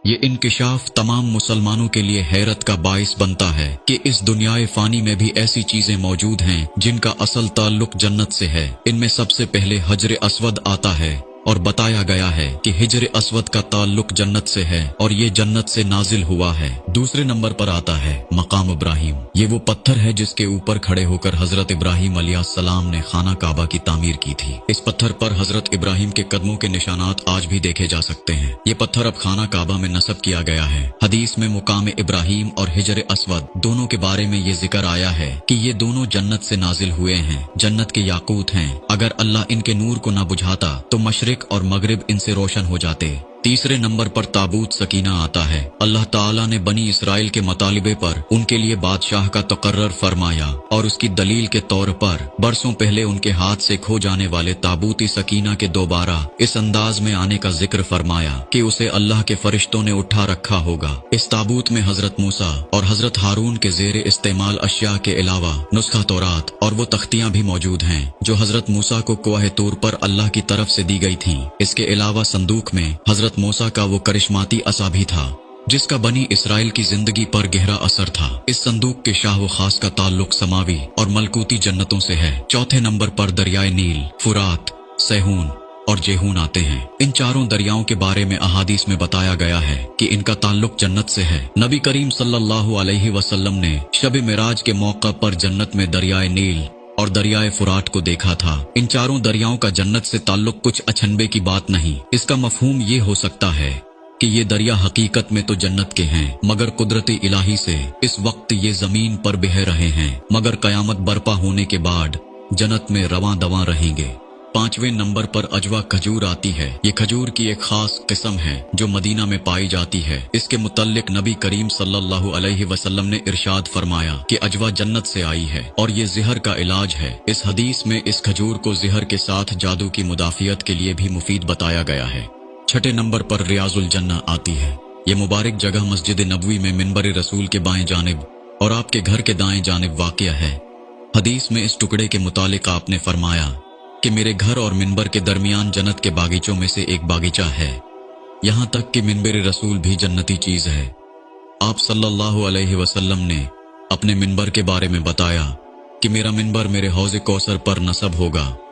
یہ انکشاف تمام مسلمانوں کے لیے حیرت کا باعث بنتا ہے کہ اس دنیائے فانی میں بھی ایسی چیزیں موجود ہیں جن کا اصل تعلق جنت سے ہے۔ ان میں سب سے پہلے حجر اسود آتا ہے اور بتایا گیا ہے کہ حجر اسود کا تعلق جنت سے ہے اور یہ جنت سے نازل ہوا ہے۔ دوسرے نمبر پر آتا ہے مقام ابراہیم۔ یہ وہ پتھر ہے جس کے اوپر کھڑے ہو کر حضرت ابراہیم علیہ السلام نے خانہ کعبہ کی تعمیر کی تھی۔ اس پتھر پر حضرت ابراہیم کے قدموں کے نشانات آج بھی دیکھے جا سکتے ہیں۔ یہ پتھر اب خانہ کعبہ میں نصب کیا گیا ہے۔ حدیث میں مقام ابراہیم اور حجر اسود دونوں کے بارے میں یہ ذکر آیا ہے کہ یہ دونوں جنت سے نازل ہوئے ہیں، جنت کے یاقوت ہیں۔ اگر اللہ ان کے نور کو نہ بجھاتا تو مشرق اور مغرب ان سے روشن ہو جاتے۔ تیسرے نمبر پر تابوت سکینہ آتا ہے۔ اللہ تعالیٰ نے بنی اسرائیل کے مطالبے پر ان کے لیے بادشاہ کا تقرر فرمایا اور اس کی دلیل کے طور پر برسوں پہلے ان کے ہاتھ سے کھو جانے والے تابوت سکینہ کے دوبارہ اس انداز میں آنے کا ذکر فرمایا کہ اسے اللہ کے فرشتوں نے اٹھا رکھا ہوگا۔ اس تابوت میں حضرت موسیٰ اور حضرت ہارون کے زیر استعمال اشیاء کے علاوہ نسخہ تورات اور وہ تختیاں بھی موجود ہیں جو حضرت موسیٰ کو کوہ طور پر اللہ کی طرف سے دی گئی تھیں۔ اس کے علاوہ صندوق میں حضرت موسیٰ کا وہ کرشماتی عصا بھی تھا جس کا بنی اسرائیل کی زندگی پر گہرا اثر تھا۔ اس صندوق کے شاہ و خاص کا تعلق سماوی اور ملکوتی جنتوں سے ہے۔ چوتھے نمبر پر دریائے نیل، فرات، سیہون اور جیہون آتے ہیں۔ ان چاروں دریاؤں کے بارے میں احادیث میں بتایا گیا ہے کہ ان کا تعلق جنت سے ہے۔ نبی کریم صلی اللہ علیہ وسلم نے شب معراج کے موقع پر جنت میں دریائے نیل اور دریائے فرات کو دیکھا تھا۔ ان چاروں دریاؤں کا جنت سے تعلق کچھ اچنبے کی بات نہیں۔ اس کا مفہوم یہ ہو سکتا ہے کہ یہ دریا حقیقت میں تو جنت کے ہیں مگر قدرت الہی سے اس وقت یہ زمین پر بہہ رہے ہیں، مگر قیامت برپا ہونے کے بعد جنت میں رواں دواں رہیں گے۔ پانچویں نمبر پر اجوا کھجور آتی ہے۔ یہ کھجور کی ایک خاص قسم ہے جو مدینہ میں پائی جاتی ہے۔ اس کے متعلق نبی کریم صلی اللہ علیہ وسلم نے ارشاد فرمایا کہ اجوا جنت سے آئی ہے اور یہ زہر کا علاج ہے۔ اس حدیث میں اس کھجور کو زہر کے ساتھ جادو کی مدافعت کے لیے بھی مفید بتایا گیا ہے۔ چھٹے نمبر پر ریاض الجنہ آتی ہے۔ یہ مبارک جگہ مسجد نبوی میں منبر رسول کے بائیں جانب اور آپ کے گھر کے دائیں جانب واقع ہے۔ حدیث میں اس ٹکڑے کے متعلق آپ نے فرمایا کہ میرے گھر اور منبر کے درمیان جنت کے باغیچوں میں سے ایک باغیچہ ہے، یہاں تک کہ منبر رسول بھی جنتی چیز ہے۔ آپ صلی اللہ علیہ وسلم نے اپنے منبر کے بارے میں بتایا کہ میرا منبر میرے حوض کوثر پر نصب ہوگا